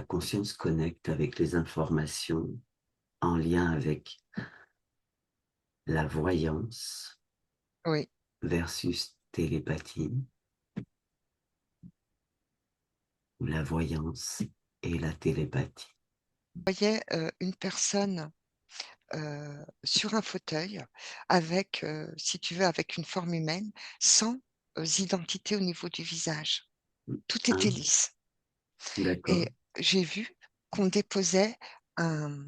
La conscience connecte avec les informations en lien avec la voyance Oui. versus télépathie, ou la voyance et la télépathie. Je voyais, une personne, sur un fauteuil avec, si tu veux, avec une forme humaine, sans, identité au niveau du visage. Tout était Hein? lisse D'accord, et j'ai vu qu'on déposait un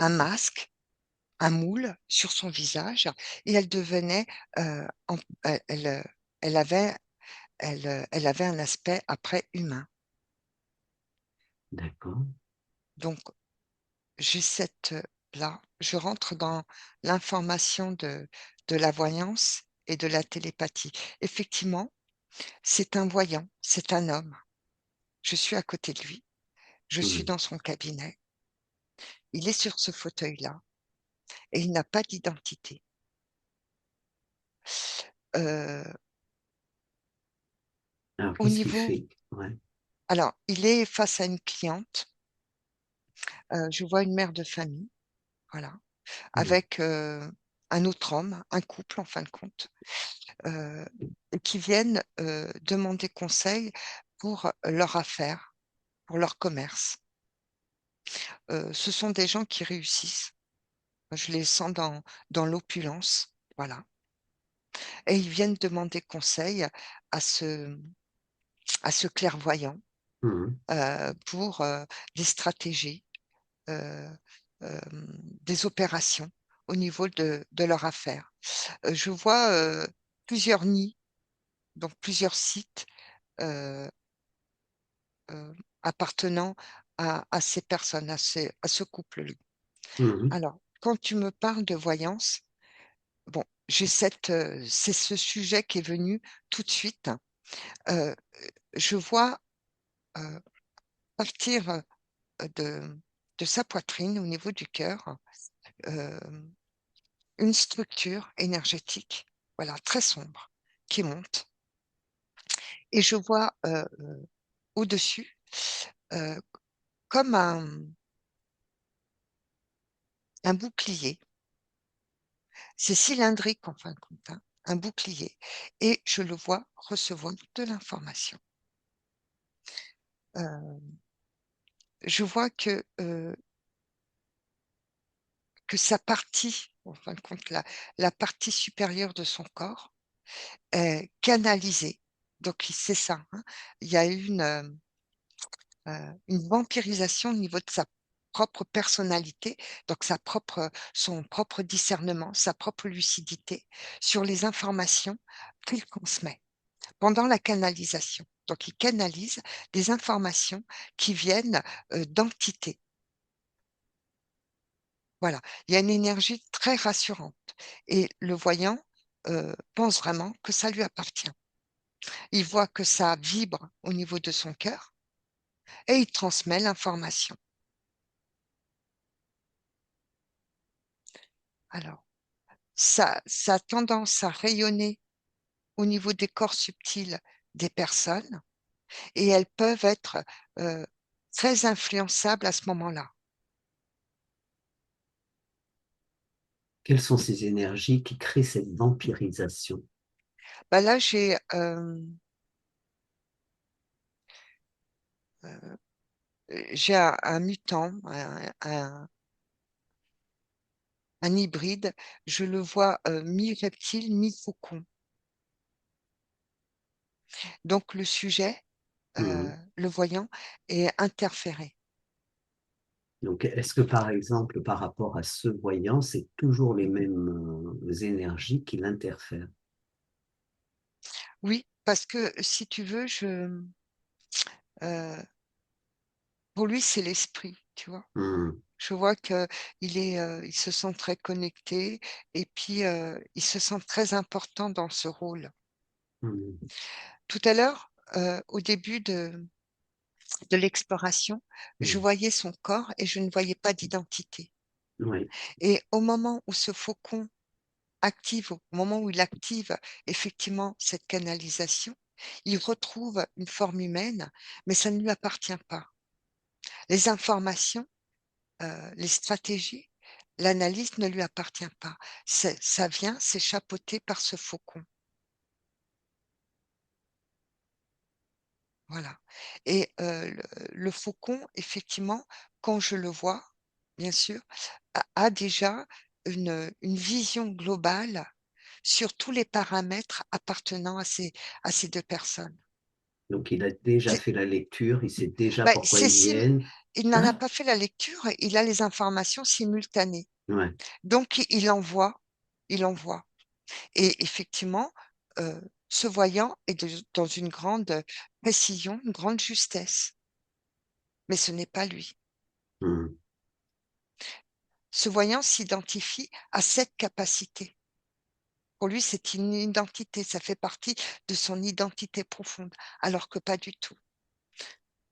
un masque, un moule sur son visage et elle devenait, en elle avait elle avait un aspect après humain. d'accord. Donc j'ai cette, là, je rentre dans l'information de la voyance et de la télépathie. Effectivement, c'est un voyant, c'est un homme. Je suis à côté de lui, je suis Mmh. dans son cabinet, il est sur ce fauteuil-là et il n'a pas d'identité. Heu, Alors, au qu'est-ce qu'il niveau fait? Ouais. alors, il est face à une cliente, je vois une mère de famille, voilà, Mmh. avec, un autre homme, un couple en fin de compte, heu, qui viennent, demander conseil pour leur affaire, pour leur commerce. Ce sont des gens qui réussissent. Je les sens dans l'opulence, voilà, et ils viennent demander conseil à ce clairvoyant, Mmh. pour, des stratégies, heu, des opérations au niveau de leur affaire. Je vois, plusieurs nids, donc plusieurs sites, heu appartenant à ces personnes, à ce couple-là. Mmh. Alors, quand tu me parles de voyance, bon, j'ai cette, c'est ce sujet qui est venu tout de suite. Heu, je vois, heu, partir, de sa poitrine, au niveau du cœur, hem, une structure énergétique, voilà, très sombre, qui monte et je vois, au-dessus, heu, comme un bouclier. C'est cylindrique en fin de compte, hein, un bouclier, et je le vois recevoir de l'information. Heu, je vois que sa partie, en fin de compte, la partie supérieure de son corps est canalisée. Donc il c'est ça, hein, il y a une vampirisation au niveau de sa propre personnalité, donc son propre discernement, sa propre lucidité sur les informations qu'il transmet. Pendant la canalisation. Donc ils canalisent des informations qui viennent, d'entités. Voilà, il y a une énergie très rassurante et le voyant, pense vraiment que ça lui appartient. Il voit que ça vibre au niveau de son cœur et il transmet l'information. Alors ça a tendance à rayonner au niveau des corps subtils des personnes et elles peuvent être, heu, très influençables à ce moment-là. Quelles sont ces énergies qui créent cette vampirisation? Bah, là, heu, j'ai un mutant, un hybride, je le vois, mi-reptile, mi-faucon. Donc le sujet, Mmh. le voyant, est interféré. Donc, est-ce que, par exemple, par rapport à ce voyant, c'est toujours les mêmes, énergies qui l'interfèrent? Oui, parce que si tu veux, heu, pour lui, c'est l'esprit, tu vois? Mmh. Je vois qu'il il se sent très connecté et puis, il se sent très important dans ce rôle. Mmh. Tout à l'heure, au début de l'exploration, je Mmh. voyais son corps et je ne voyais pas d'identité, Oui. et au moment où ce faucon active, au moment où il active effectivement cette canalisation, il retrouve une forme humaine, mais ça ne lui appartient pas. Les informations, les stratégies, l'analyse ne lui appartient pas. Ça vient, c'est chapeauté par ce faucon. Voilà. Et le faucon, effectivement, quand je le vois, bien sûr, a déjà une vision globale sur tous les paramètres appartenant à ces deux personnes. Donc, il a déjà C'est fait la lecture, il sait déjà bah, pourquoi ils viennent. il n'en a Ah, pas fait la lecture, il a les informations simultanées. ouais. Donc, il envoie, il envoie. Et effectivement, euh, ce voyant est dans une grande précision, une grande justesse. Mais ce n'est pas lui. Hmm. Ce voyant s'identifie à cette capacité. Pour lui, c'est une identité, ça fait partie de son identité profonde, alors que pas du tout.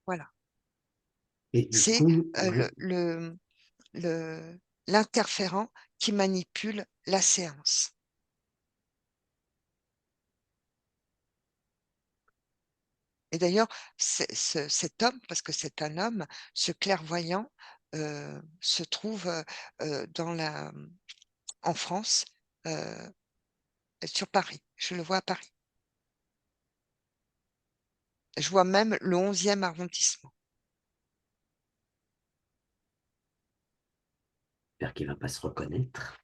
Voilà. Et du C'est coup, euh, ouais. le, le- le- l'interférent qui manipule la séance. Et d'ailleurs, cet homme, parce que c'est un homme, ce clairvoyant, se trouve en France, euh, sur Paris. Je le vois à Paris. Je vois même le 11e arrondissement. J'espère qu'il va pas se reconnaître.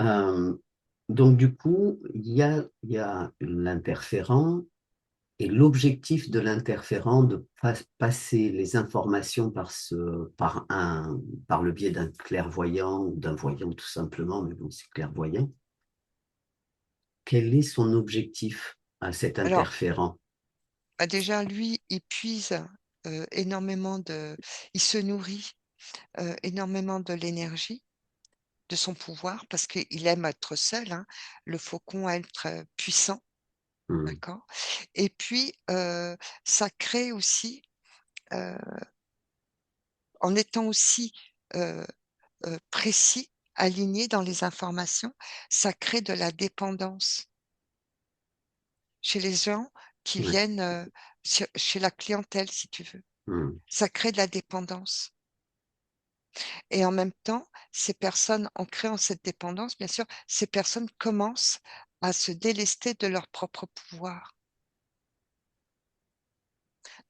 Euh, donc, du coup, il y a l'interférent et l'objectif de l'interférent de passer les informations par le biais d'un clairvoyant ou d'un voyant tout simplement, mais bon, c'est clairvoyant. Quel est son objectif à cet Alors, interférent? bah déjà, lui, il puise énormément il se nourrit énormément de l'énergie, de son pouvoir, parce qu'il aime être seul, hein. Le faucon aime être puissant, Hmm, d'accord? Et puis, ça crée aussi, euh, en étant aussi euh, précis, aligné dans les informations, ça crée de la dépendance chez les gens qui ouais, viennent, chez la clientèle, si tu veux. hmm, Ça crée de la dépendance. Et en même temps, ces personnes, en créant cette dépendance, bien sûr, ces personnes commencent à se délester de leur propre pouvoir.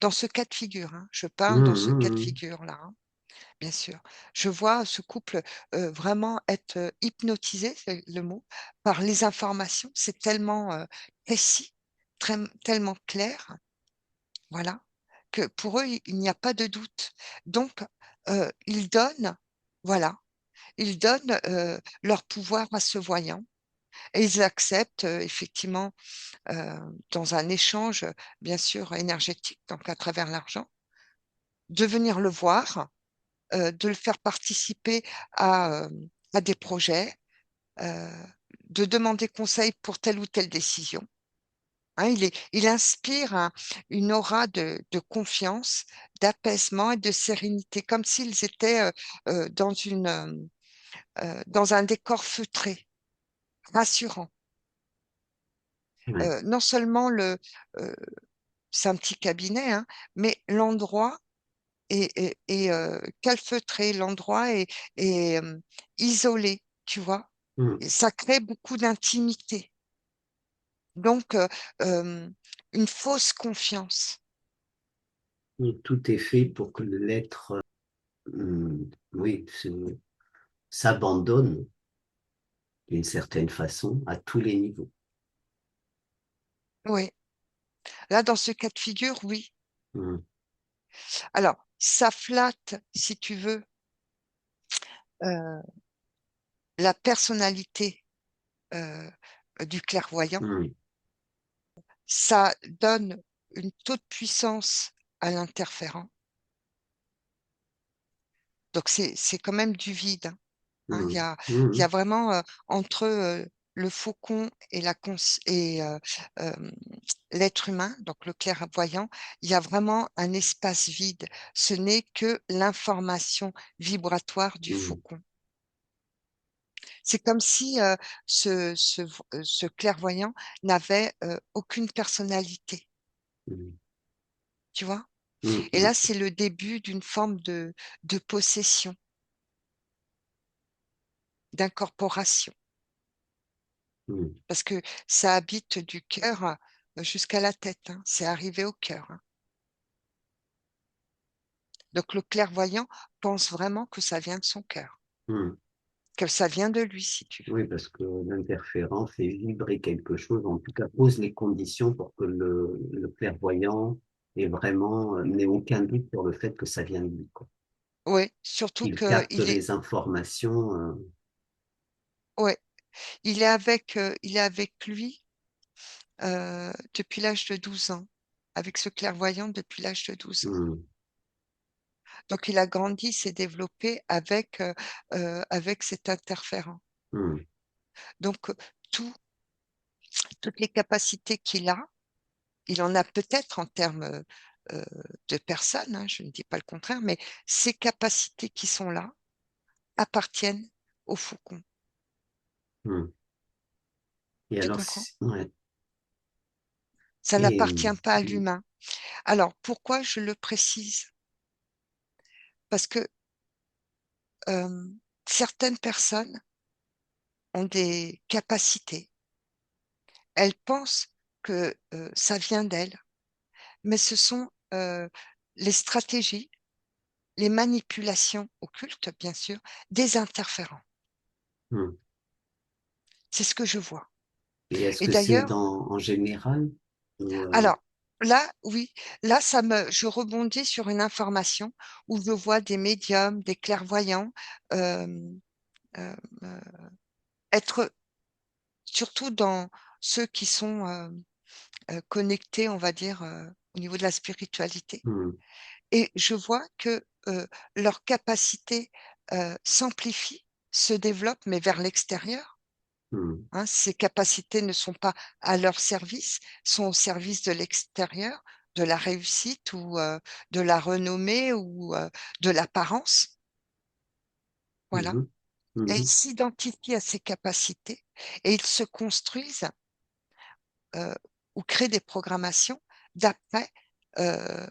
Dans ce cas de figure, hein, je parle dans hmm, ce cas de hmm, figure-là, hein, bien sûr. Je vois ce couple vraiment être hypnotisé, c'est le mot, par les informations. C'est tellement précis, tellement clair, voilà, que pour eux, il n'y a pas de doute. Donc, ils donnent, voilà, ils donnent leur pouvoir à ce voyant et ils acceptent effectivement dans un échange, bien sûr, énergétique, donc à travers l'argent, de venir le voir, de le faire participer à, euh, à des projets, euh, de demander conseil pour telle ou telle décision. Hein, il inspire une aura de confiance, d'apaisement et de sérénité, comme s'ils étaient dans un décor feutré, rassurant. ouais, Non seulement euh, c'est un petit cabinet, hein, mais l'endroit est calfeutré, l'endroit est isolé, tu vois. hmm. Et ça crée beaucoup d'intimité. Donc, une fausse confiance. Donc, tout est fait pour que l'être, oui, s'abandonne d'une certaine façon à tous les niveaux. Oui. Là, dans ce cas de figure, oui. Hmm, Alors, ça flatte, si tu veux, euh, la personnalité euh, du clairvoyant. hmm, Ça donne une taux de puissance à l'interférent. Donc, c'est quand même du vide, hein. Hein, hmm, il y hmm, a vraiment entre le faucon et, euh, l'être humain, donc le clairvoyant, il y a vraiment un espace vide. Ce n'est que l'information vibratoire du hmm, faucon. C'est comme si ce clairvoyant n'avait aucune personnalité, hmm. tu vois? mm, Et là, mm, c'est le début d'une forme de possession, d'incorporation, mm, parce que ça habite du cœur jusqu'à la tête, hein. C'est arrivé au cœur, hein. Donc le clairvoyant pense vraiment que ça vient de son cœur, mm. que ça vient de lui, si tu veux. Oui, parce que l'interférent fait vibrer quelque chose, en tout cas pose les conditions pour que le clairvoyant n'ait aucun doute sur le fait que ça vient de lui, quoi. Oui, surtout Il capte qu'il est, les informations. ouais, il est avec lui depuis l'âge de 12 ans, avec ce clairvoyant depuis l'âge de 12 ans. Hmm, Donc, il a grandi, s'est développé avec cet interférent. hmm, Donc, tout- toutes les capacités qu'il a, il en a peut-être en termes euh, de personnes, hein, je ne dis pas le contraire, mais ces capacités qui sont là appartiennent au faucon. hmm. Et Tu alors, comprends? ouais. Ça Et, n'appartient pas à l'humain. Alors, pourquoi je le précise? Parce que euh, certaines personnes ont des capacités. Elles pensent que ça vient d'elles, mais ce sont les stratégies, les manipulations occultes, bien sûr, des interférents. hmm. C'est ce que je vois. Et est-ce Et que c'est d'ailleurs, en général ou, alors là, oui, là, je rebondis sur une information où je vois des médiums, des clairvoyants euh, euh, euh, être surtout dans ceux qui sont connectés, on va dire, au niveau de la spiritualité. hmm, Et je vois que leur capacité s'amplifie, se développe, mais vers l'extérieur, hmm, hein. Ces capacités ne sont pas à leur service, sont au service de l'extérieur, de la réussite ou de la renommée ou de l'apparence. Voilà. mhm, Et ils mhm, s'identifient à ces capacités et ils se construisent euh, ou créent des programmations d'après euh,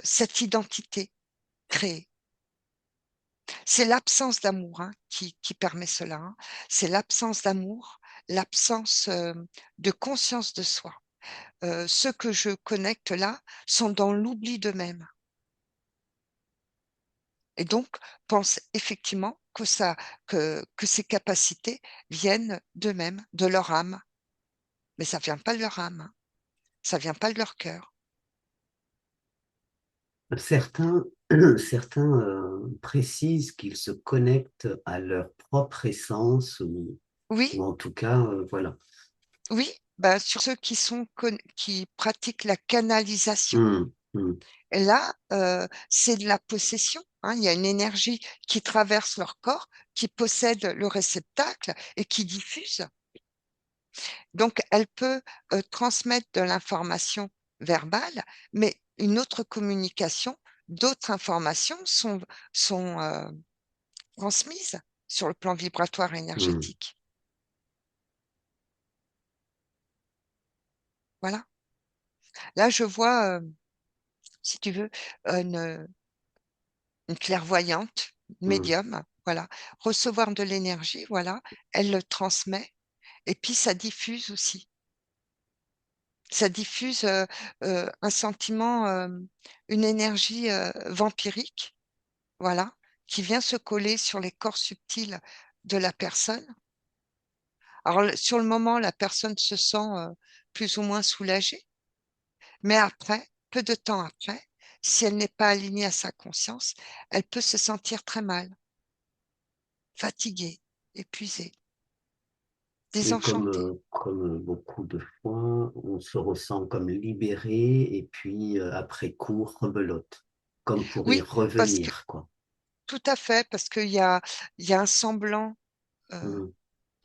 cette identité créée. C'est l'absence d'amour, hein, qui permet cela, hein. C'est l'absence d'amour, l'absence de conscience de soi. Ceux que je connecte là sont dans l'oubli d'eux-mêmes et donc pensent effectivement que ces capacités viennent d'eux-mêmes, de leur âme. Mais ça vient pas de leur âme, hein. Ça vient pas de leur cœur. Certains, certains précisent qu'ils se connectent à leur propre essence ou Oui, en tout cas, voilà. oui, bah, sur ceux qui pratiquent la canalisation. Hmm, hmm, Et là, c'est de la possession, hein. Il y a une énergie qui traverse leur corps, qui possède le réceptacle et qui diffuse. Donc, elle peut transmettre de l'information verbale, mais une autre communication, d'autres informations sont transmises sur le plan vibratoire hmm, énergétique. Voilà. Là, je vois, si tu veux, une, une clairvoyante, une hmm. médium, voilà, recevoir de l'énergie, voilà, elle le transmet et puis ça diffuse aussi. Ça diffuse un sentiment, une énergie vampirique, voilà, qui vient se coller sur les corps subtils de la personne. Alors, sur le moment, la personne se sent plus ou moins soulagée, mais après, peu de temps après, si elle n'est pas alignée à sa conscience, elle peut se sentir très mal, fatiguée, épuisée, Oui, désenchantée. comme beaucoup de fois, on se ressent comme libéré et puis après coup, rebelote, comme pour y Oui, parce que revenir, quoi. tout à fait, parce il y a un semblant. euh, Hmm,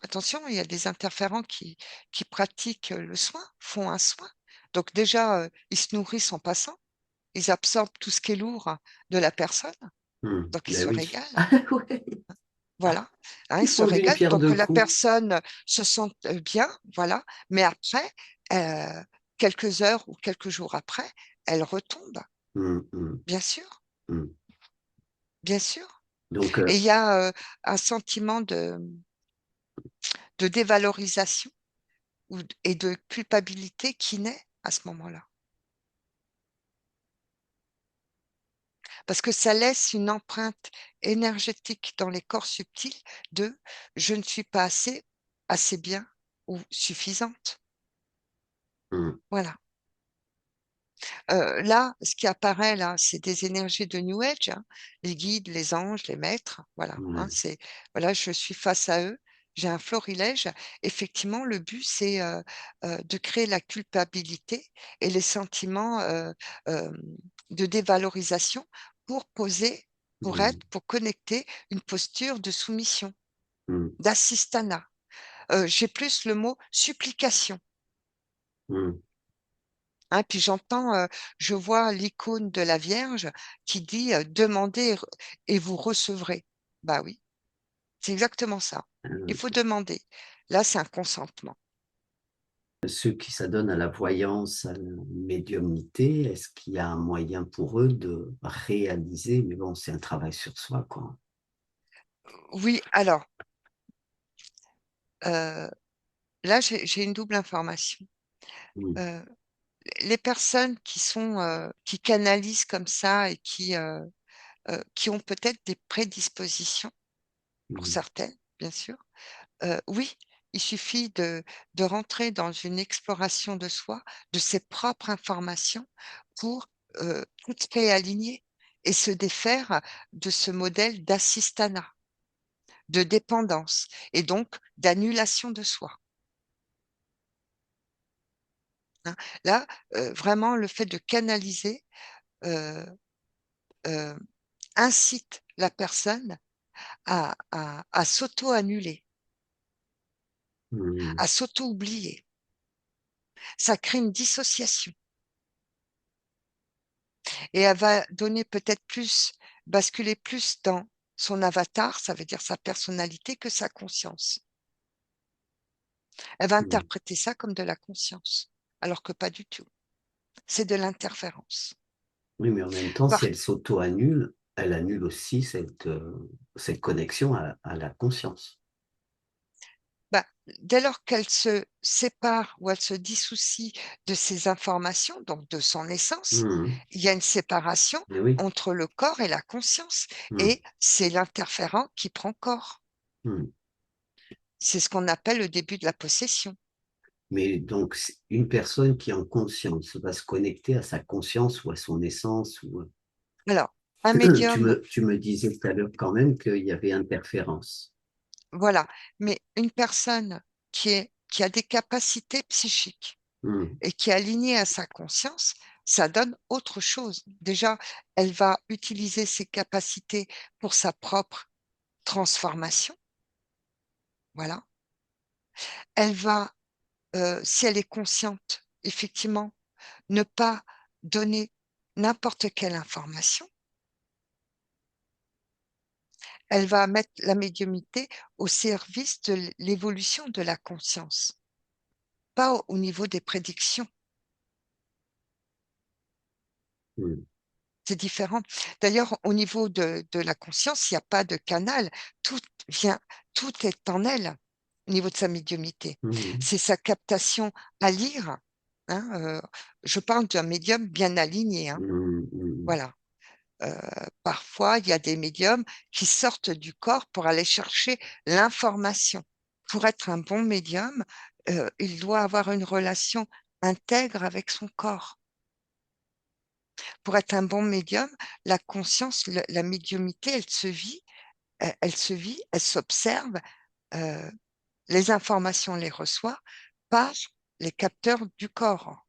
Attention, il y a des interférents qui pratiquent le soin, font un soin. Donc déjà, ils se nourrissent en passant, ils absorbent tout ce qui est lourd de la personne, donc ils ben se oui. régalent. Ah ouais, Voilà, hein, ils ils se font d'une régalent. pierre Donc deux la coups. personne se sent bien, voilà. Mais après, euh, quelques heures ou quelques jours après, elle retombe. hum, hum, bien sûr, hum. bien sûr. Donc, Et il y a un sentiment de dévalorisation et de culpabilité qui naît à ce moment-là. Parce que ça laisse une empreinte énergétique dans les corps subtils de je ne suis pas assez, assez bien ou suffisante. hum, Voilà. Là, ce qui apparaît là, c'est des énergies de New Age, hein, les guides, les anges, les maîtres. Voilà, hein, ouais, voilà, je suis face à eux. J'ai un florilège. Effectivement, le but, c'est de créer la culpabilité et les sentiments euh, de dévalorisation pour poser, hum, pour connecter une posture de soumission, hum, d'assistanat. J'ai plus le mot supplication. hum. Hein, puis je vois l'icône de la Vierge qui dit demandez et vous recevrez. Bah oui, c'est exactement ça. Il faut demander. Là, c'est un consentement. Ceux qui s'adonnent à la voyance, à la médiumnité, est-ce qu'il y a un moyen pour eux de réaliser, mais bon, c'est un travail sur soi, quoi. Oui, alors euh, là, j'ai une double information. Mm, Euh, les personnes qui canalisent comme ça et qui ont peut-être des prédispositions, pour mm, certaines, bien sûr. Oui, il suffit de rentrer dans une exploration de soi, de ses propres informations pour tout réaligner et se défaire de ce modèle d'assistanat, de dépendance et donc d'annulation de soi, hein. Là, vraiment, le fait de canaliser euh, euh, incite la personne à s'auto-annuler, mm, à s'auto-oublier. Ça crée une dissociation. Et elle va donner peut-être plus, basculer plus dans son avatar, ça veut dire sa personnalité, que sa conscience. Elle va mm. interpréter ça comme de la conscience, alors que pas du tout. C'est de l'interférence. Oui, mais en même temps, si Par, elle s'auto-annule, elle annule aussi cette connexion à la conscience. bah, dès lors qu'elle se sépare ou elle se dissocie de ses informations, donc de son essence, Mm, il y a une séparation mais oui. entre le corps et la conscience. Mm, Et c'est l'interférent qui prend corps. mm. C'est ce qu'on appelle le début de la possession. Mais donc, une personne qui en conscience va se connecter à sa conscience ou à son essence. Ou... Alors, un médium, Tu me disais tout à l'heure quand même qu'il y avait interférence. voilà. Mais une personne qui a des capacités psychiques Mm, et qui est alignée à sa conscience, ça donne autre chose. Déjà, elle va utiliser ses capacités pour sa propre transformation. Voilà. Elle va, si elle est consciente, effectivement, ne pas donner n'importe quelle information. Elle va mettre la médiumnité au service de l'évolution de la conscience, pas au niveau des prédictions. mm, C'est différent. D'ailleurs, au niveau de la conscience, il n'y a pas de canal. Tout vient, tout est en elle, au niveau de sa médiumnité. mm, C'est sa captation à lire, hein, je parle d'un médium bien aligné, hein. mm, mm, Voilà. Euh, Parfois, il y a des médiums qui sortent du corps pour aller chercher l'information. Pour être un bon médium, il doit avoir une relation intègre avec son corps. Pour être un bon médium, la conscience, la médiumnité, elle se vit, elle s'observe, euh, les informations, on les reçoit par les capteurs du corps.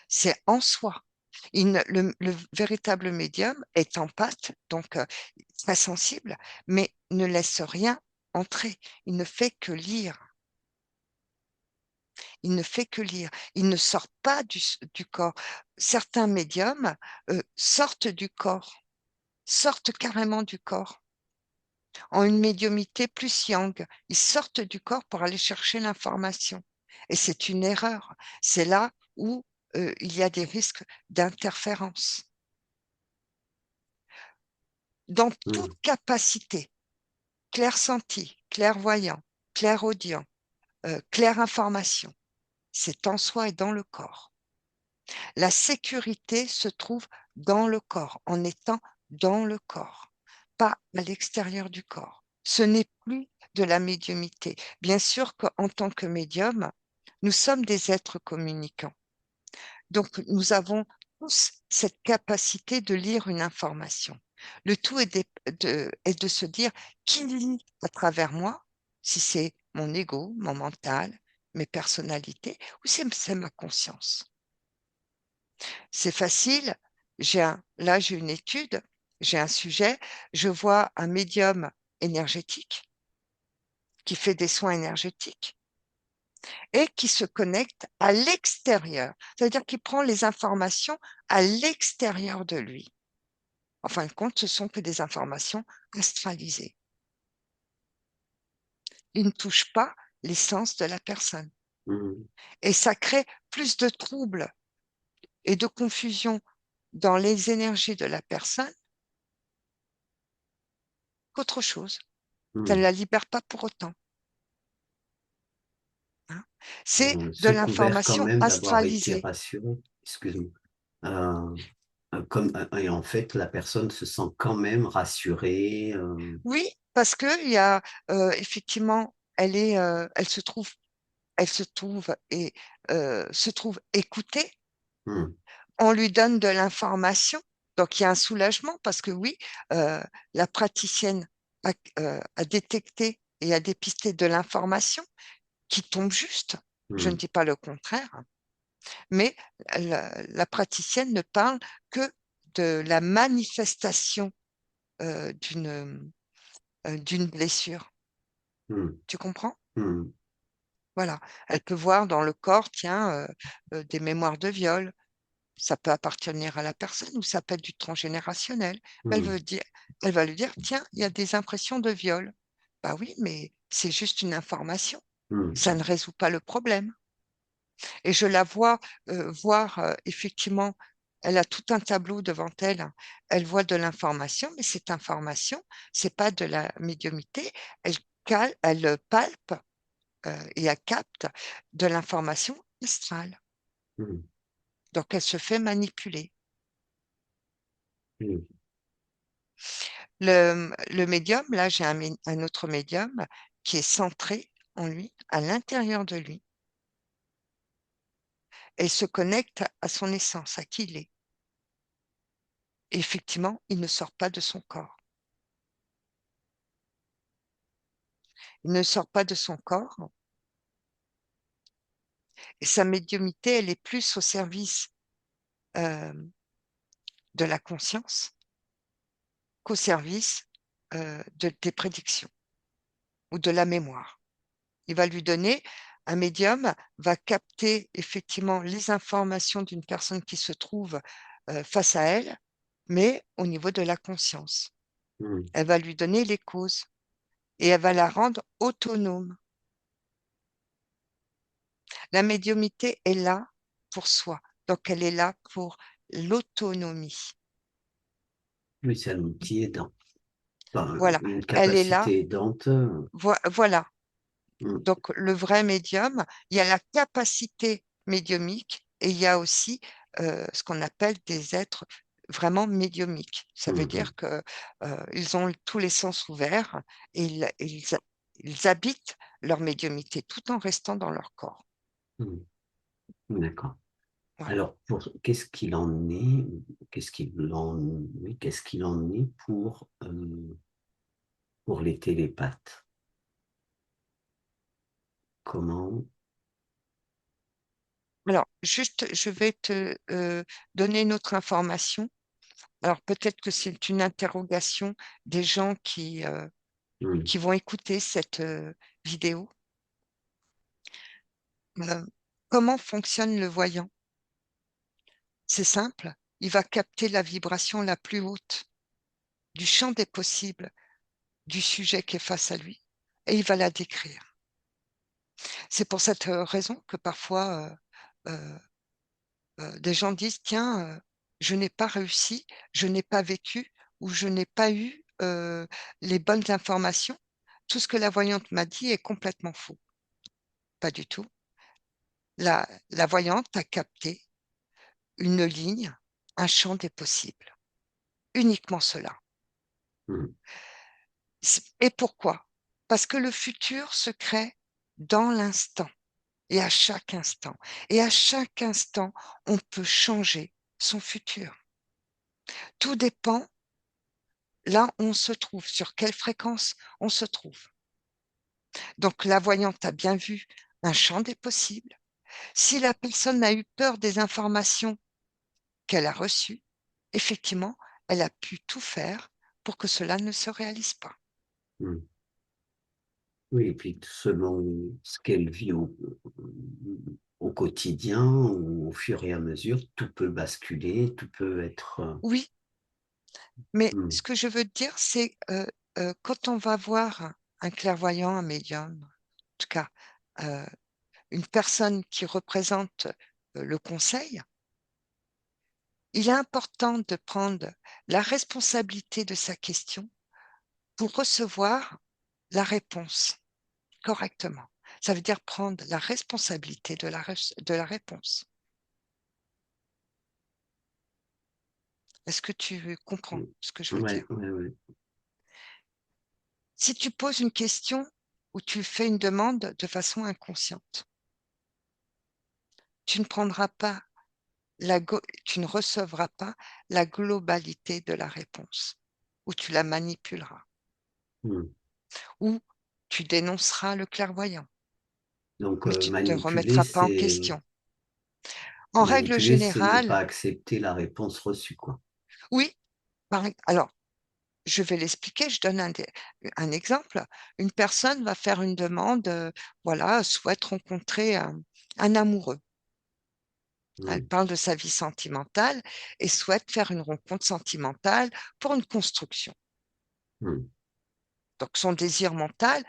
C'est en soi. Le véritable médium est en pâte, donc très sensible, mais ne laisse rien entrer. Il ne fait que lire. Il ne fait que lire. Il ne sort pas du corps. Certains médiums sortent du corps, sortent carrément du corps, ont une médiumnité plus yang. Ils sortent du corps pour aller chercher l'information. Et c'est une erreur. C'est là où il y a des risques d'interférence. dans toute hum, capacité, clair-senti, clairvoyant, clairaudient, clair-information, c'est en soi et dans le corps. La sécurité se trouve dans le corps, en étant dans le corps, pas à l'extérieur du corps. Ce n'est plus de la médiumité. Bien sûr qu'en tant que médium, nous sommes des êtres communicants. Donc, nous avons tous cette capacité de lire une information. Le tout est de se dire qui lit à travers moi, si c'est mon ego, mon mental, mes personnalités, ou c'est ma conscience. C'est facile. Là, j'ai une étude, j'ai un sujet, je vois un médium énergétique qui fait des soins énergétiques et qui se connecte à l'extérieur. Ça veut dire qu'il prend les informations à l'extérieur de lui. En fin de compte, ce sont que des informations astralisées. Il ne touche pas l'essence de la personne. hum. Et ça crée plus de troubles et de confusion dans les énergies de la personne qu'autre chose. Ça ne Hmm. la libère pas pour autant, hein. C'est de Sous couvert quand l'information même d'avoir été astralisée. rassuré. Excuse-moi. Euh, et en fait, la personne se sent quand même rassurée. Oui, parce que il y a effectivement, elle se trouve et se trouve écoutée. Hmm, On lui donne de l'information, donc il y a un soulagement parce que oui, euh, la praticienne a détecté et a dépisté de l'information qui tombe juste. Je ne hmm, dis pas le contraire, mais la praticienne ne parle que de la manifestation d'une blessure. hmm, Tu comprends? hmm, Voilà. Elle peut voir dans le corps, tiens, des mémoires de viol. Ça peut appartenir à la personne ou ça peut être du transgénérationnel. Elle hmm, veut dire, elle va lui dire, tiens, il y a des impressions de viol. Bah oui, mais c'est juste une information. Ça hmm, ne résout pas le problème. Et je la vois voir effectivement, elle a tout un tableau devant elle. Elle voit de l'information, mais cette information, c'est pas de la médiumité. Elle palpe et elle capte de l'information astrale. hmm, Donc elle se fait manipuler. hmm, Le médium, là, j'ai un autre médium qui est centré en lui, à l'intérieur de lui, et se connecte à son essence, à qui il est. Et effectivement, il ne sort pas de son corps. Il ne sort pas de son corps. Et sa médiumnité, elle est plus au service euh, de la conscience qu'au service des prédictions ou de la mémoire. Il va lui donner, un médium va capter effectivement les informations d'une personne qui se trouve face à elle, mais au niveau de la conscience. hmm. Elle va lui donner les causes et elle va la rendre autonome. La médiumnité est là pour soi, donc elle est là pour l'autonomie. Oui, c'est un outil aidant. Enfin, Voilà, une elle est là, capacité aidante. voilà. Hmm, Donc le vrai médium, il y a la capacité médiumique et il y a aussi ce qu'on appelle des êtres vraiment médiumiques. Ça veut hmm, hmm, dire que ils ont tous les sens ouverts et ils habitent leur médiumité tout en restant dans leur corps. hmm. D'accord. Voilà. Alors, qu'est-ce qu'il en est, oui, qu'est-ce qu'il en est pour les télépathes? Comment? Alors, juste, je vais te donner une autre information. Alors, peut-être que c'est une interrogation des gens Hmm, qui vont écouter cette vidéo. Euh, Comment fonctionne le voyant? C'est simple, il va capter la vibration la plus haute du champ des possibles du sujet qui est face à lui et il va la décrire. C'est pour cette raison que parfois des gens disent, tiens, je n'ai pas réussi, je n'ai pas vécu où je n'ai pas eu les bonnes informations. Tout ce que la voyante m'a dit est complètement faux. Pas du tout. La voyante a capté une ligne, un champ des possibles. Uniquement cela. Hmm. Et pourquoi? Parce que le futur se crée dans l'instant et à chaque instant. Et à chaque instant, on peut changer son futur. Tout dépend là où on se trouve, sur quelle fréquence on se trouve. Donc la voyante a bien vu un champ des possibles. Si la personne a eu peur des informations qu'elle a reçues, effectivement, elle a pu tout faire pour que cela ne se réalise pas. Hmm. Oui, et puis selon ce qu'elle vit au quotidien, au fur et à mesure, tout peut basculer, tout peut être... Oui, mais hmm, ce que je veux dire, c'est quand on va voir un clairvoyant, un médium, en tout cas euh, une personne qui représente le conseil, il est important de prendre la responsabilité de sa question pour recevoir la réponse correctement. Ça veut dire prendre la responsabilité de la réponse. Est-ce que tu comprends hmm. ce que je veux Ouais, dire? ouais, ouais. Si tu poses une question ou tu fais une demande de façon inconsciente, tu ne prendras pas tu ne recevras pas la globalité de la réponse, ou tu la manipuleras, Hmm. ou tu dénonceras le clairvoyant, Donc, mais tu ne te remettras pas en question. En règle manipuler, c'est ne pas générale, accepter la réponse reçue, quoi. oui. Alors, je vais l'expliquer, je donne un exemple. Une personne va faire une demande, voilà, souhaite rencontrer un amoureux. Elle Hmm. parle de sa vie sentimentale et souhaite faire une rencontre sentimentale pour une construction. Hmm. Donc, son désir mental,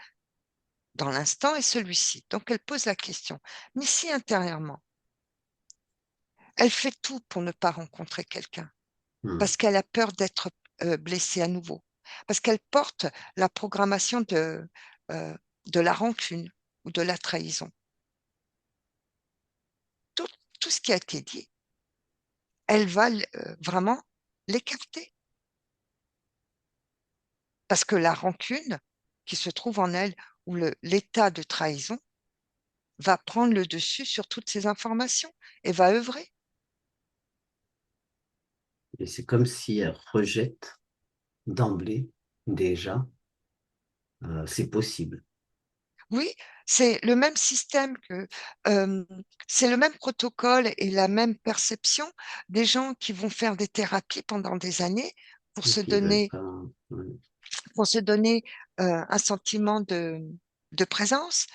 dans l'instant, est celui-ci. Donc, elle pose la question. Mais si intérieurement, elle fait tout pour ne pas rencontrer quelqu'un, Hmm. parce qu'elle a peur d'être blessée à nouveau, parce qu'elle porte la programmation euh, de la rancune ou de la trahison. Tout, tout ce qui a été dit, elle va vraiment l'écarter, parce que la rancune qui se trouve en elle ou l'état de trahison va prendre le dessus sur toutes ces informations et va œuvrer. Et c'est comme si elle rejette d'emblée, déjà, c'est possible. Oui, c'est le même système euh, c'est le même protocole et la même perception des gens qui vont faire des thérapies pendant des années pour Et se qui veulent donner, pas. Ouais. pour se donner un sentiment de présence,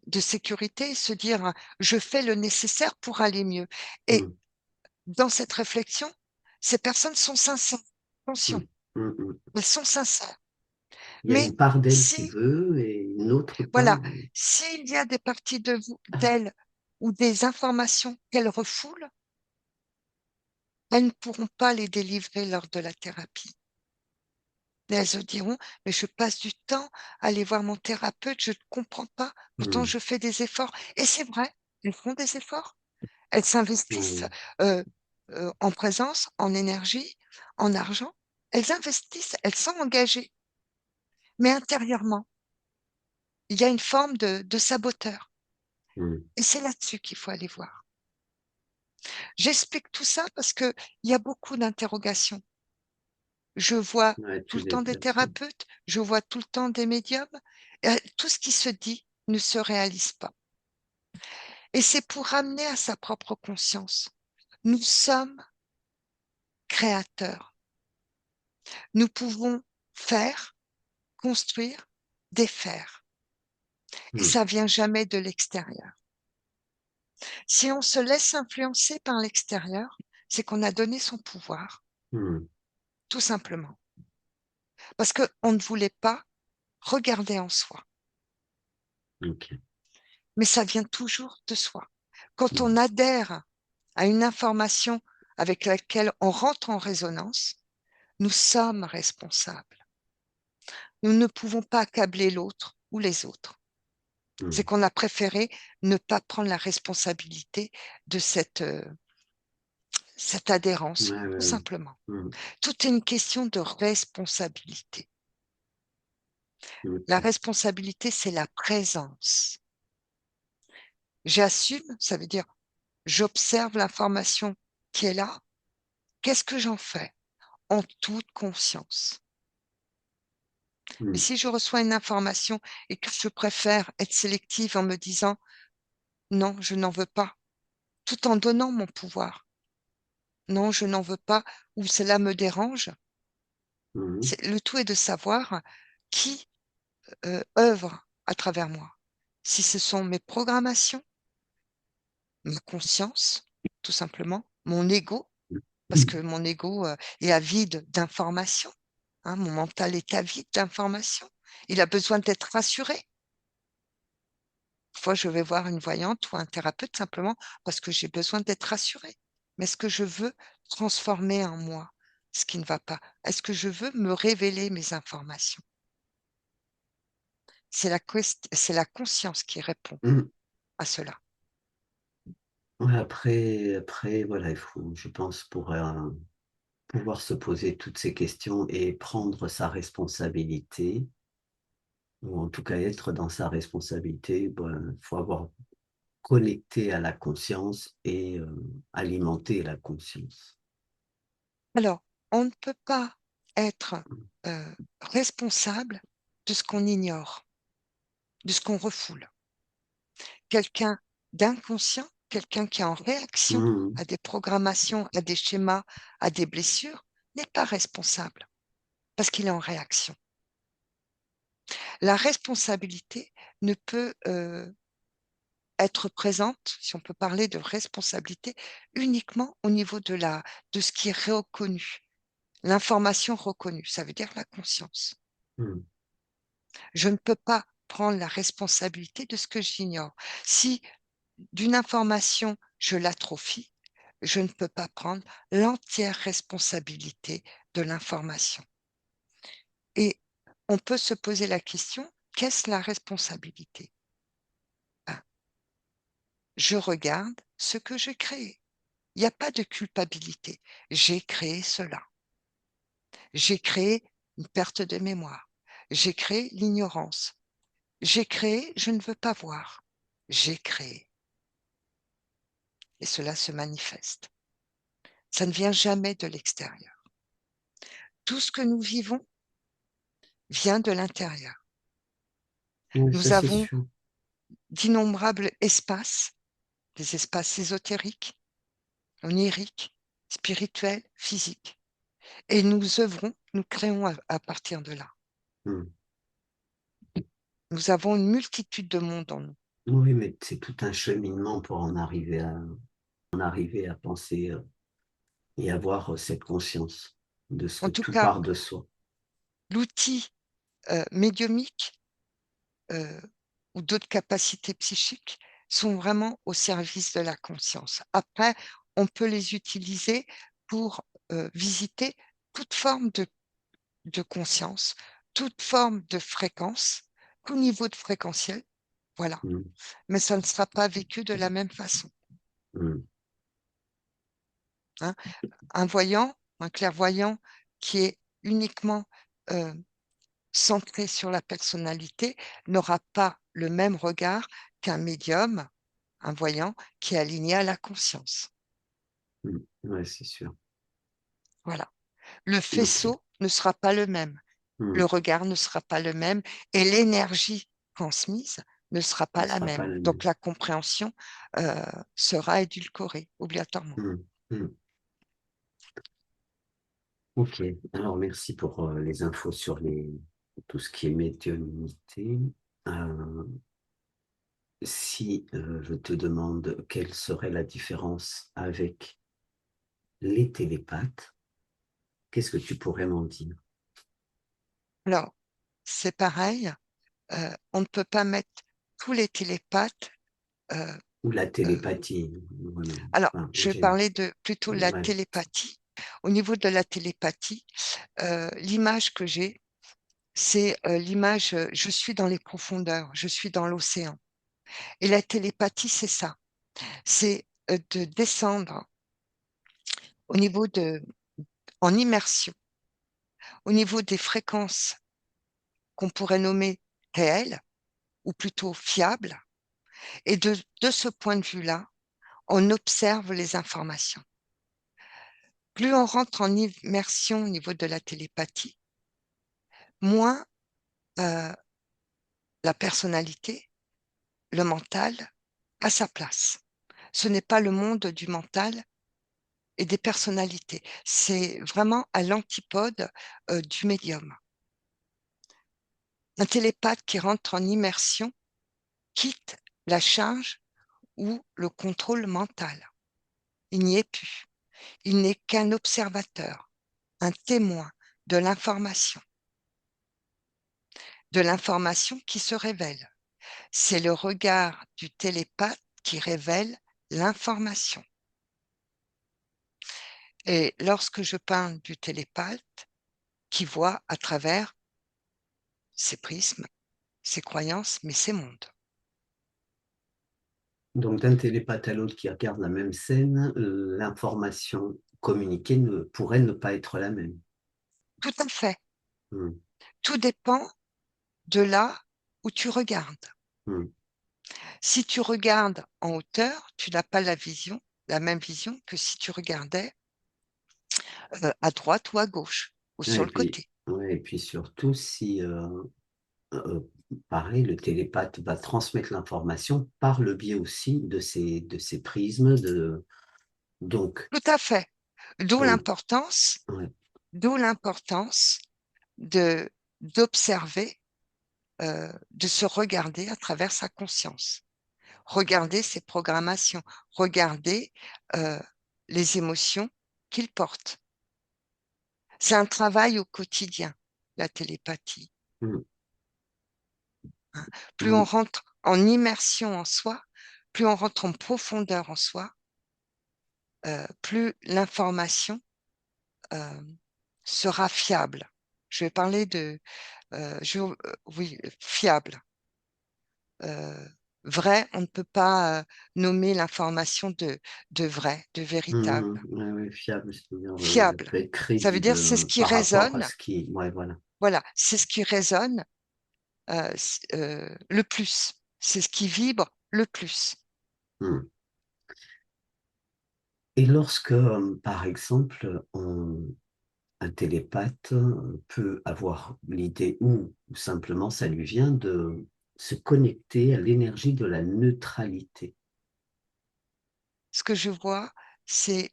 de sécurité, se dire je fais le nécessaire pour aller mieux. Et Hmm. dans cette réflexion, ces personnes sont sincères. Attention, Hmm. Hmm. Hmm. elles sont sincères. Il y a Mais une part d'elle qui si veut et une autre Voilà, part. s'il y a des parties d'elles ou des informations qu'elles refoulent, elles ne pourront pas les délivrer lors de la thérapie. Et elles se diront, mais je passe du temps à aller voir mon thérapeute, je ne comprends pas, pourtant Hmm. je fais des efforts. Et c'est vrai, elles font des efforts. Elles s'investissent Ouais. euh, en présence, en énergie, en argent. Elles investissent, elles sont engagées. Mais intérieurement, il y a une forme de saboteur. Hmm. Et c'est là-dessus qu'il faut aller voir. J'explique tout ça parce qu'il y a beaucoup d'interrogations. Je vois Ouais, tout tu le temps des déplaces. thérapeutes, je vois tout le temps des médiums. Et tout ce qui se dit ne se réalise pas. Et c'est pour ramener à sa propre conscience. Nous sommes créateurs. Nous pouvons faire, construire, défaire. Et Hmm. ça vient jamais de l'extérieur. Si on se laisse influencer par l'extérieur, c'est qu'on a donné son pouvoir, Hmm. tout simplement. Parce qu'on ne voulait pas regarder en soi. Ok. Mais ça vient toujours de soi. Quand on Hmm. adhère à une information avec laquelle on rentre en résonance, Nous sommes responsables. Nous ne pouvons pas accabler l'autre ou les autres. C'est mm. qu'on a préféré ne pas prendre la responsabilité de cette adhérence, Ouais, tout ouais, ouais. simplement. Mm, Tout est une question de responsabilité. La ok. responsabilité, c'est la présence. J'assume, ça veut dire j'observe l'information qui est là. Qu'est-ce que j'en fais? En toute conscience. Mais Mm, si je reçois une information et que je préfère être sélective en me disant non, je n'en veux pas, tout en donnant mon pouvoir, non, je n'en veux pas, ou cela me dérange, mm, le tout est de savoir qui œuvre à travers moi. Si ce sont mes programmations, ma conscience, tout simplement, mon ego, parce que mm, mon ego est avide d'informations, hein, mon mental est avide d'informations. Il a besoin d'être rassuré. Parfois, je vais voir une voyante ou un thérapeute simplement parce que j'ai besoin d'être rassurée. Mais est-ce que je veux transformer en moi ce qui ne va pas? Est-ce que je veux me révéler mes informations? C'est la conscience qui répond mm. à cela. Ouais, après, voilà, il faut, je pense, pour pouvoir se poser toutes ces questions et prendre sa responsabilité, ou en tout cas être dans sa responsabilité, ben, il faut avoir connecté à la conscience et alimenter la conscience. Alors, on ne peut pas être responsable de ce qu'on ignore, de ce qu'on refoule. Quelqu'un d'inconscient, quelqu'un qui est en réaction Mhm, à des programmations, à des schémas, à des blessures, n'est pas responsable parce qu'il est en réaction. La responsabilité ne peut être présente, si on peut parler de responsabilité, uniquement au niveau de ce qui est reconnu, l'information reconnue, ça veut dire la conscience. mhm, Je ne peux pas prendre la responsabilité de ce que j'ignore. Si d'une information je l'atrophie, je ne peux pas prendre l'entière responsabilité de l'information. Et on peut se poser la question, qu'est-ce la responsabilité? Ben, je regarde ce que j'ai créé. Il n'y a pas de culpabilité. J'ai créé cela. J'ai créé une perte de mémoire. J'ai créé l'ignorance. J'ai créé, je ne veux pas voir. J'ai créé. Et cela se manifeste. Ça ne vient jamais de l'extérieur. Tout ce que nous vivons vient de l'intérieur. oui, ça Nous c'est avons sûr. d'innombrables espaces, des espaces ésotériques, oniriques, spirituels, physiques. Et nous œuvrons, nous créons à partir de là. Mhm. Nous avons une multitude de mondes en nous. Oui, mais c'est tout un cheminement pour en arriver à penser et avoir cette conscience de ce que En tout tout cas, part de soi. l'outil médiumique euh, ou d'autres capacités psychiques sont vraiment au service de la conscience. Après, on peut les utiliser pour visiter toute forme de conscience, toute forme de fréquence, tout niveau de fréquentiel, voilà. Mhm, Mais ça ne sera pas vécu de la même façon, mhm, hein. Un voyant, un clairvoyant qui est uniquement euh, centré sur la personnalité n'aura pas le même regard qu'un médium, un voyant qui est aligné à la conscience. mhm. Ouais, c'est sûr. Voilà. Le Ok. faisceau ne sera pas le même, le Mhm. regard ne sera pas le même et l'énergie transmise ne sera Ne pas la sera pas même. la Donc même. la compréhension sera édulcorée obligatoirement. Mhm, mhm. Ok. Alors, merci pour les infos sur tout ce qui est médiumnité. Euh, si je te demande quelle serait la différence avec les télépathes, qu'est-ce que tu pourrais m'en dire? Alors, c'est pareil, on ne peut pas mettre tous les télépathes. euh, Ou la euh, télépathie, voilà. alors, Enfin, je vais parler de plutôt la ouais. télépathie. Au niveau de la télépathie, l'image que j'ai, c'est l'image, je suis dans les profondeurs, je suis dans l'océan. Et la télépathie, c'est ça, c'est de descendre au niveau de, en immersion, au niveau des fréquences qu'on pourrait nommer réelles, ou plutôt fiables. Et de ce point de vue-là, on observe les informations. Plus on rentre en immersion au niveau de la télépathie, moins euh, la personnalité, le mental, a sa place. Ce n'est pas le monde du mental et des personnalités. C'est vraiment à l'antipode du médium. Un télépathe qui rentre en immersion quitte la charge ou le contrôle mental. Il n'y est plus. Il n'est qu'un observateur, un témoin de l'information qui se révèle. C'est le regard du télépathe qui révèle l'information. Et lorsque je parle du télépathe qui voit à travers ses prismes, ses croyances, mais ses mondes. Donc, d'un télépathe à l'autre qui regarde la même scène, l'information communiquée pourrait ne pas être la même. Tout à fait. Hmm, Tout dépend de là où tu regardes. hmm. Si tu regardes en hauteur, tu n'as pas la même vision que si tu regardais à droite ou à gauche ou Ouais, sur le côté. ouais, et puis surtout, si, euh, pareil, le télépathe va transmettre l'information par le biais aussi de ses prismes. Donc, Tout à fait. D'où hmm, l'importance, ouais, d'où l'importance de d'observer, de se regarder à travers sa conscience, regarder ses programmations, regarder euh, les émotions qu'il porte. C'est un travail au quotidien, la télépathie. hmm, Hein. Plus on hmm. rentre en immersion en soi, plus on rentre en profondeur en soi, plus l'information euh, sera fiable. Je vais parler de, oui, fiable. Euh, Vrai, on ne peut pas nommer l'information de vrai, de véritable. Ouais, ouais, fiable, c'est-à-dire Fiable, peut être ça veut dire crédible c'est ce qui par rapport à résonne, ce qui. Ouais, voilà. voilà, c'est ce qui résonne le plus, c'est ce qui vibre le plus. Hmm. Et lorsque, par exemple, un télépathe peut avoir l'idée ou simplement ça lui vient de se connecter à l'énergie de la neutralité. Ce que je vois, c'est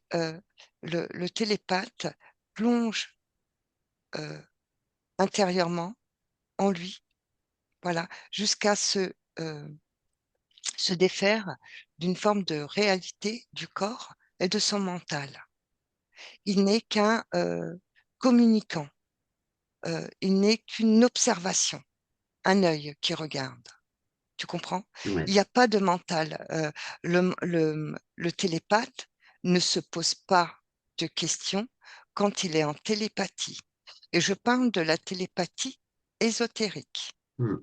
le télépathe plonge euh, intérieurement en lui, voilà, jusqu'à se défaire d'une forme de réalité du corps et de son mental. Il n'est qu'un communicant, il n'est qu'une observation, un œil qui regarde. Tu comprends? Ouais. Il n'y a pas de mental. Le télépathe ne se pose pas de questions quand il est en télépathie. Et je parle de la télépathie ésotérique. Hmm.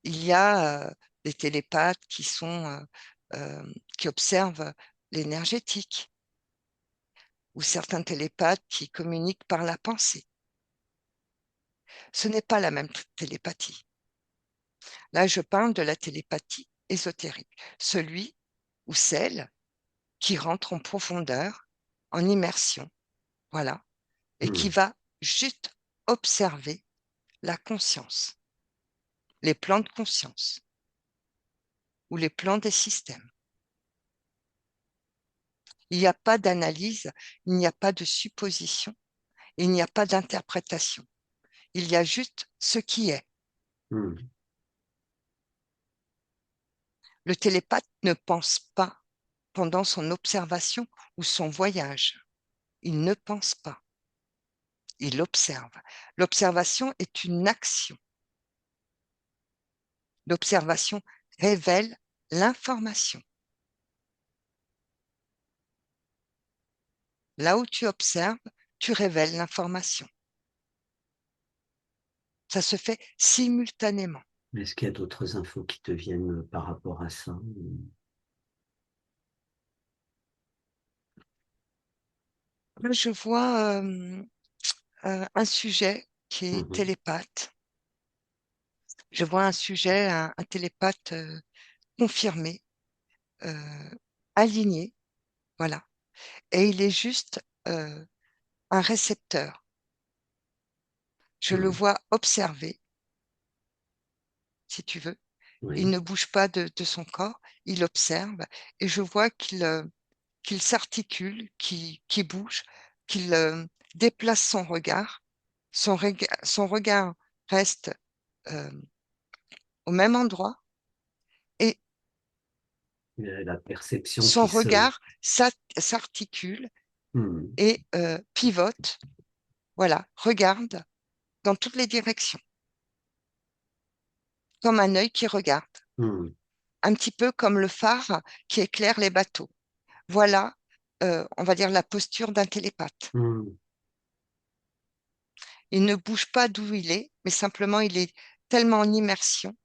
Il y a des télépathes qui sont qui observent l'énergétique, ou certains télépathes qui communiquent par la pensée. Ce n'est pas la même télépathie. Là, je parle de la télépathie ésotérique, celui ou celle qui rentre en profondeur, en immersion, voilà, et qui Hmm. va juste observer la conscience, les plans de conscience ou les plans des systèmes. Il n'y a pas d'analyse, il n'y a pas de supposition, il n'y a pas d'interprétation. Il y a juste ce qui est. Hmm. Le télépathe ne pense pas pendant son observation ou son voyage. Il ne pense pas, il observe. L'observation est une action. L'observation révèle l'information. là où tu observes, tu révèles l'information. Ça se fait simultanément. Est-ce qu'il y a d'autres infos qui te viennent par rapport à ça? Là, je vois un sujet qui est Mhm. télépathe. Je vois un sujet, un télépathe confirmé, euh, aligné, voilà. Et il est juste un récepteur. Je le Mhm. vois observer, si tu veux. Il Oui, ne bouge pas de son corps, il observe et je vois qu'il s'articule, qu'il bouge, qu'il déplace son regard. Son regard reste euh, au même endroit et il y a la perception son qui se... regard s'articule Mhm. et pivote, voilà, regarde dans toutes les directions, comme un œil qui regarde, Mhm. un petit peu comme le phare qui éclaire les bateaux. Voilà, on va dire la posture d'un télépathe. Mhm. Il ne bouge pas d'où il est, mais simplement il est tellement en immersion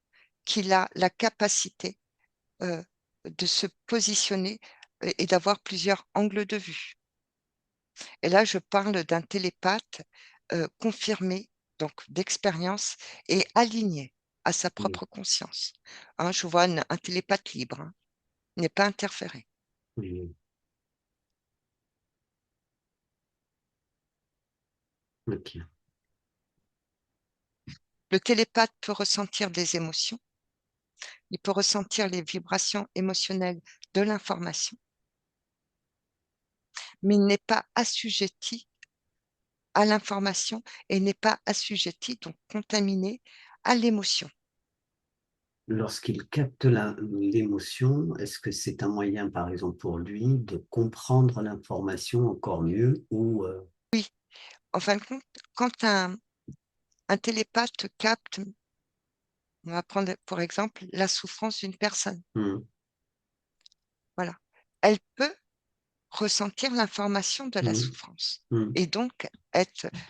qu'il a la capacité euh, de se positionner et d'avoir plusieurs angles de vue. Et là, je parle d'un télépathe confirmé, donc d'expérience et aligné à sa Oui, propre conscience. Hein, je vois un télépathe libre, hein, il n'est pas interféré. oui, ok. Le télépathe peut ressentir des émotions, il peut ressentir les vibrations émotionnelles de l'information, mais il n'est pas assujetti à l'information et n'est pas assujetti, donc contaminé à l'émotion. Lorsqu'il capte l'émotion, est-ce que c'est un moyen, par exemple, pour lui de comprendre l'information encore mieux ou En fin de compte, quand un télépathe capte, on va prendre pour exemple la souffrance d'une personne, hmm, voilà, elle peut ressentir l'information de la hmm, souffrance hmm, et donc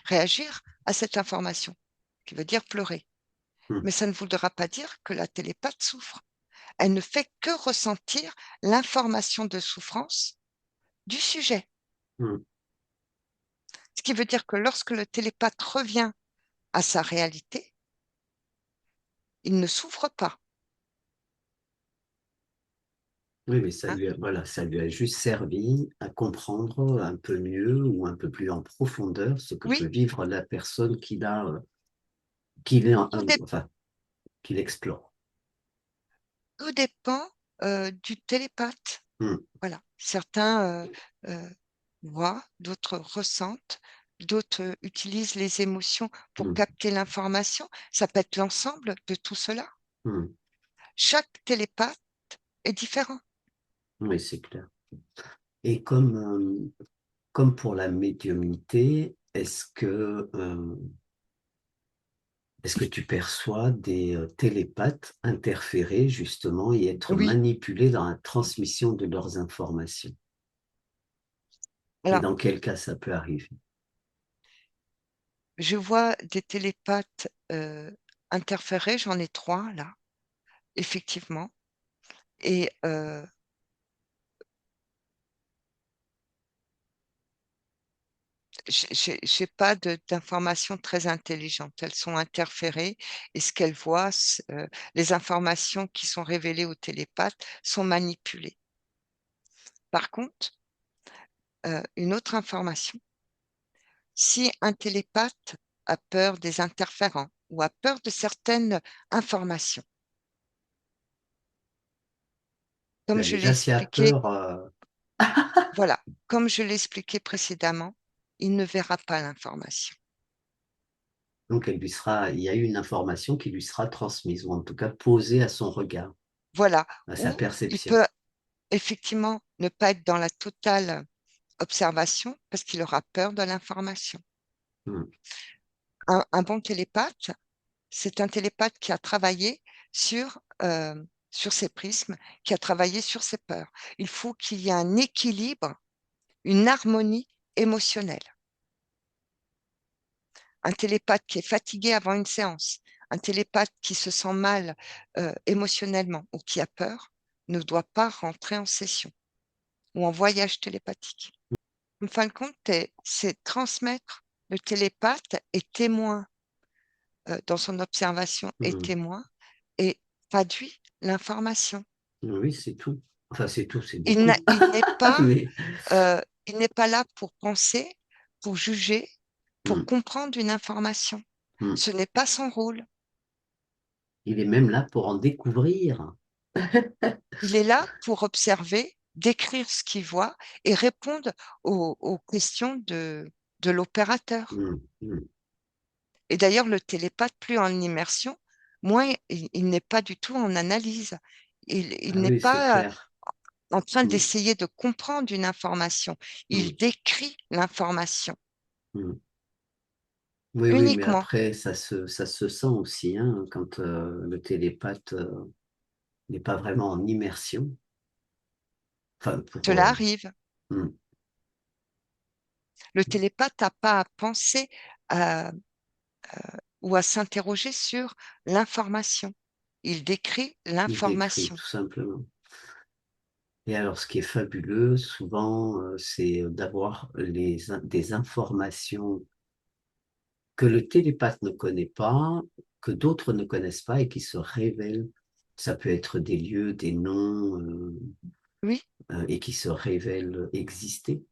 réagir à cette information, qui veut dire pleurer. hmm, Mais ça ne voudra pas dire que la télépathe souffre. Elle ne fait que ressentir l'information de souffrance du sujet. hmm. Ce qui veut dire que lorsque le télépathe revient à sa réalité, il ne souffre pas, Oui, mais ça hein. lui a, voilà, ça lui a juste servi à comprendre un peu mieux ou un peu plus en profondeur ce que peut Oui, vivre la personne qu'il est, tout, dé- enfin, qu'il explore. tout dépend du télépathe. Hmm, Voilà. Certains voient, d'autres ressentent, d'autres utilisent les émotions pour hmm, capter l'information. Ça peut être l'ensemble de tout cela. hmm. Chaque télépathe est différent. Oui, c'est clair. Et comme pour la médiumnité, est-ce que tu perçois des télépathes interférer justement et être Oui. manipulés dans la transmission de leurs informations? Et Alors, dans quel cas ça peut arriver? je vois des télépathes interférer. J'en ai trois là, effectivement. Et j'ai pas d'informations très intelligentes. Elles sont interférées et ce qu'elles voient, les informations qui sont révélées aux télépathes sont manipulées. Par contre, une autre information, si un télépathe a peur des interférents ou a peur de certaines informations, comme Ben je l'ai déjà, s'il a expliqué, peur, voilà, comme je l'ai expliqué précédemment, il ne verra pas l'information. donc il y a eu une information qui lui sera transmise, ou en tout cas posée à son regard, Voilà, à sa ou il perception. peut effectivement ne pas être dans la totale observation parce qu'il aura peur de l'information. Hmm, Un bon télépathe, c'est un télépathe qui a travaillé sur, sur ses prismes, qui a travaillé sur ses peurs. Il faut qu'il y ait un équilibre, une harmonie émotionnel. Un télépathe qui est fatigué avant une séance, un télépathe qui se sent mal émotionnellement ou qui a peur, ne doit pas rentrer en session ou en voyage télépathique. En fin de compte, c'est transmettre le télépathe est témoin dans son observation est mm. témoin et traduit l'information. Oui, c'est tout. Enfin, c'est tout, c'est Il n'a- beaucoup. il n'est pas, Mais il n'est pas là pour penser, pour juger, pour mm, comprendre une information. mm. Ce n'est pas son rôle. Il est même là pour en découvrir. Il est là pour observer, décrire ce qu'il voit et répondre aux questions de l'opérateur. Mm, mm. Et d'ailleurs, le télépathe, plus en immersion, moins il n'est pas du tout en analyse. Il Ah n'est oui, c'est pas clair. en train Mm, d'essayer de comprendre une information. mm, Il décrit l'information mm. Oui, oui, mais uniquement. après, ça se sent aussi, hein, quand le télépathe n'est pas vraiment en immersion. Enfin, pour, Cela arrive. mm, Le télépathe n'a pas à penser à- ou à s'interroger sur l'information. Il décrit il décrit l'information. tout simplement. Et alors, ce qui est fabuleux, souvent, c'est d'avoir des informations que le télépathe ne connaît pas, que d'autres ne connaissent pas et qui se révèlent. Ça peut être des lieux, des noms, Oui, et qui se révèlent exister.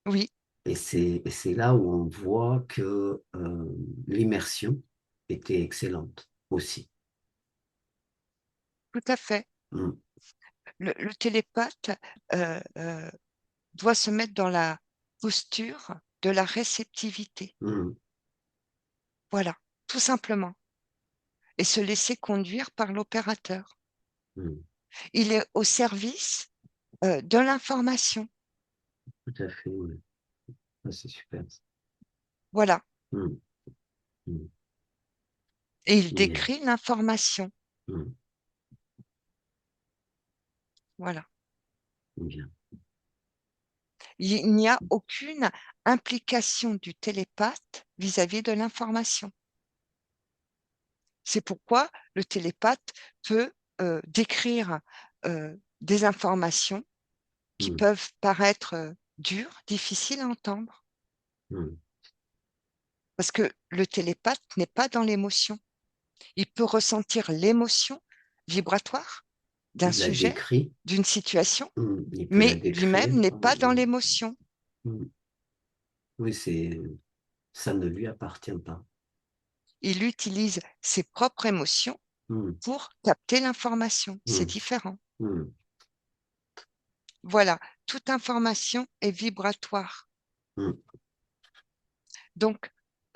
oui, Et c'est là où on voit que l'immersion était excellente aussi. tout à fait. Mm, Le télépathe doit se mettre dans la posture de la réceptivité. mm, Voilà, tout simplement. Et se laisser conduire par l'opérateur. mm. Il est au service de l'information. Tout à fait, oui. Ah, c'est super. Voilà. Mm, mm. Et il Bien, décrit l'information. mm, Voilà. bien. Il n'y a aucune implication du télépathe vis-à-vis de l'information. C'est pourquoi le télépathe peut décrire des informations qui Mm, peuvent paraître dures, difficiles à entendre, mm. parce que le télépathe n'est pas dans l'émotion. Il peut ressentir l'émotion vibratoire d'un Il la sujet, décrit, d'une situation, il peut la mais lui-même décrire. n'est pas dans Oui, l'émotion. mm. Oui, ça ne lui appartient pas. Il utilise ses propres émotions Mm, pour capter l'information. C'est mm, différent. mm, Voilà, toute information est vibratoire. mm, Donc,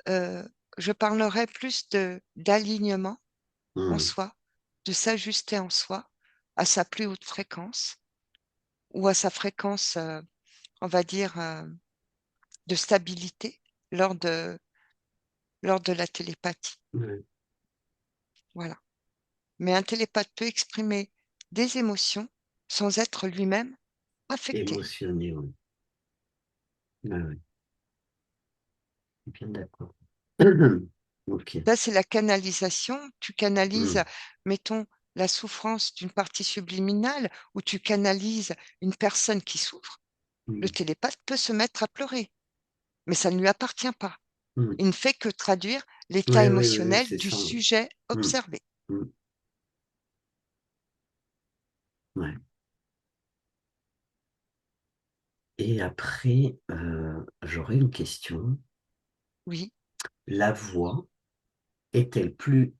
euh, je parlerai plus de d'alignement en mm. soi, de s'ajuster en soi à sa plus haute fréquence ou à sa fréquence, on va dire, de stabilité lors de, lors de la télépathie. Ouais. Voilà. Mais un télépathe peut exprimer des émotions sans être lui-même affecté. Émotionné, oui. Ouais, ouais. Bien d'accord. Ok. Ça, c'est la canalisation. Tu canalises, Mm, mettons, la souffrance d'une partie subliminale ou tu canalises une personne qui souffre. Le mm, télépathe peut se mettre à pleurer, mais ça ne lui appartient pas. mm. Il ne fait que traduire l'état Ouais, ouais, ouais, ouais, émotionnel c'est du ça. sujet Mm, observé. mm. Ouais. Et après, j'aurais une question. Oui. La voix est-elle plus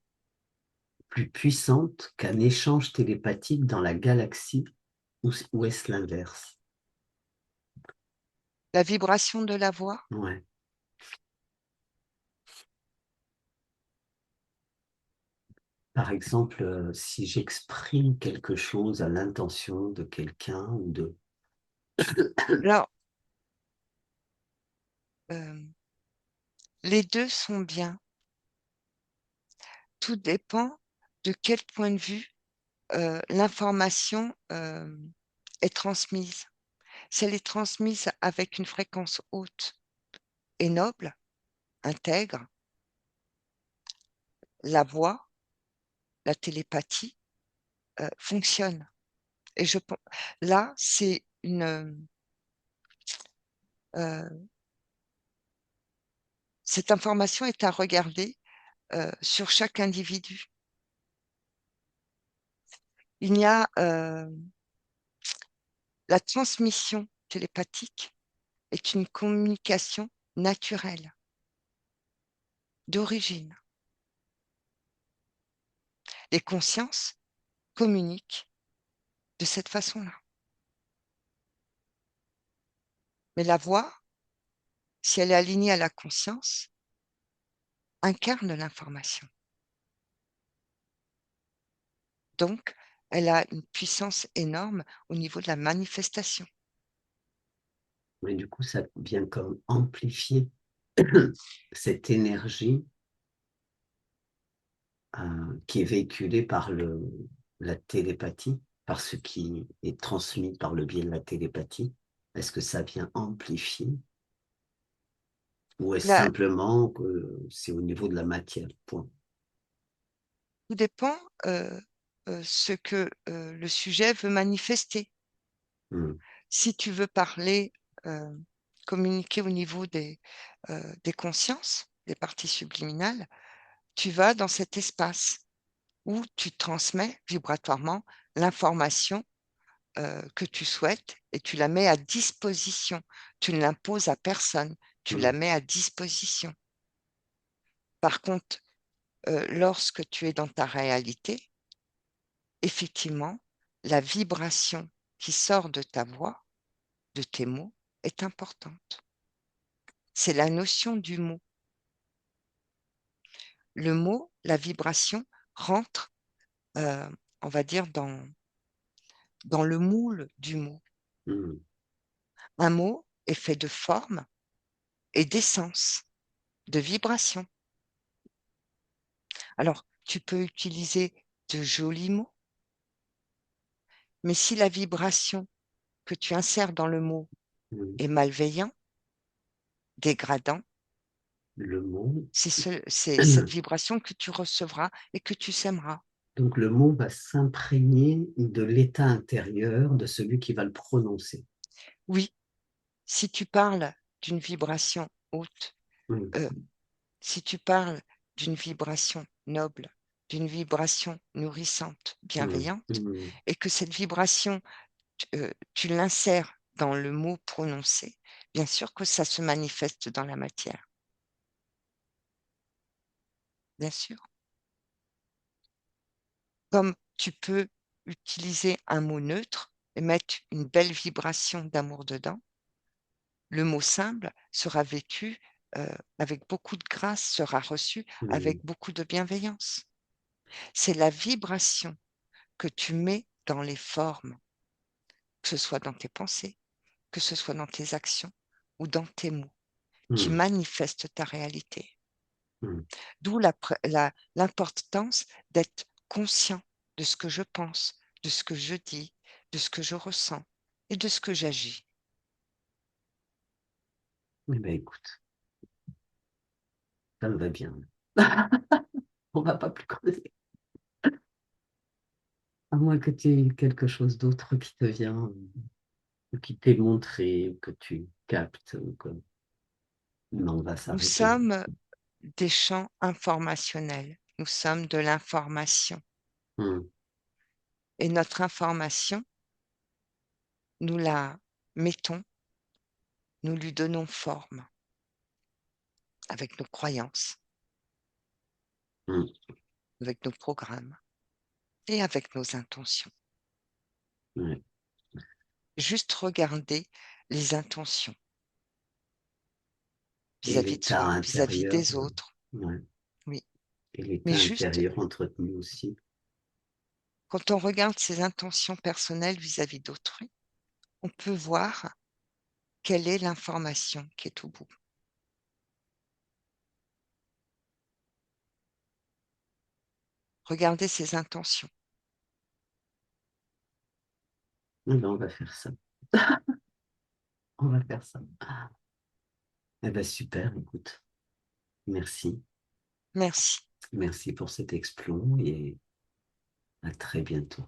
puissante qu'un échange télépathique dans la galaxie ou est-ce l'inverse? La vibration de la voix. Ouais. Par exemple, si j'exprime quelque chose à l'intention de quelqu'un ou de... Alors, euh, les deux sont bien. Tout dépend de quel point de vue l'information est transmise. si elle est transmise avec une fréquence haute et noble, intègre, la voix, la télépathie fonctionne. Et là, c'est euh, cette information est à regarder sur chaque individu. Il y a la transmission télépathique est une communication naturelle, d'origine. Les consciences communiquent de cette façon-là. Mais la voix, si elle est alignée à la conscience, incarne l'information. Donc, elle a une puissance énorme au niveau de la manifestation. Mais du coup, ça vient comme amplifier cette énergie qui est véhiculée par la télépathie, par ce qui est transmis par le biais de la télépathie. Est-ce que ça vient amplifier ou est-ce Là, simplement que c'est au niveau de la matière? Point. tout dépend ce que le sujet veut manifester. Hmm, Si tu veux parler, euh, communiquer au niveau des consciences, des parties subliminales, tu vas dans cet espace où tu transmets vibratoirement l'information que tu souhaites et tu la mets à disposition. Tu ne l'imposes à personne, tu la hmm, mets à disposition. Par contre, lorsque tu es dans ta réalité, effectivement, la vibration qui sort de ta voix, de tes mots, est importante. C'est la notion du mot. Le mot, la vibration, rentre, euh, on va dire, dans le moule du mot. hmm, Un mot est fait de forme et d'essence, de vibration. Alors, tu peux utiliser de jolis mots, mais si la vibration que tu insères dans le mot hmm. est malveillant, dégradant, Le mot. c'est cette vibration que tu recevras et que tu sèmeras. Donc le mot va s'imprégner de l'état intérieur de celui qui va le prononcer. Oui, si tu parles d'une vibration haute, Hmm, euh, si tu parles d'une vibration noble, d'une vibration nourrissante, hmm, bienveillante, hmm, et que cette vibration, tu l'insères dans le mot prononcé, bien sûr que ça se manifeste dans la matière, bien sûr. Comme tu peux utiliser un mot neutre et mettre une belle vibration d'amour dedans, le mot simple sera vécu avec beaucoup de grâce, sera reçu hmm, avec beaucoup de bienveillance. C'est la vibration que tu mets dans les formes, que ce soit dans tes pensées, que ce soit dans tes actions ou dans tes mots, qui hmm, manifestent ta réalité. hmm. D'où l'importance d'être conscient de ce que je pense, de ce que je dis, de ce que je ressens et de ce que j'agis. Eh ben, écoute, ça me va bien. On va pas plus creuser. À moins que tu aies quelque chose d'autre qui te vient, ou qui t'est montré, ou que tu captes, ou que... Non, on va Nous s'arrêter là. sommes des champs informationnels, nous sommes de l'information. Hmm, Et notre information, nous la mettons, nous lui donnons forme avec nos croyances, hmm, avec nos programmes et avec nos intentions. ouais. Juste regarder les intentions Et vis-à-vis de l'état soi, vis-à-vis intérieur, des autres. ouais. Oui. Et Mais l'état juste, intérieur entretenu aussi. quand on regarde ses intentions personnelles vis-à-vis d'autrui, on peut voir quelle est l'information qui est au bout. Regardez ses intentions. Eh ben, on va faire ça. On va faire ça. Eh ben super, écoute. Merci. Merci. Merci pour cet explomb et à très bientôt.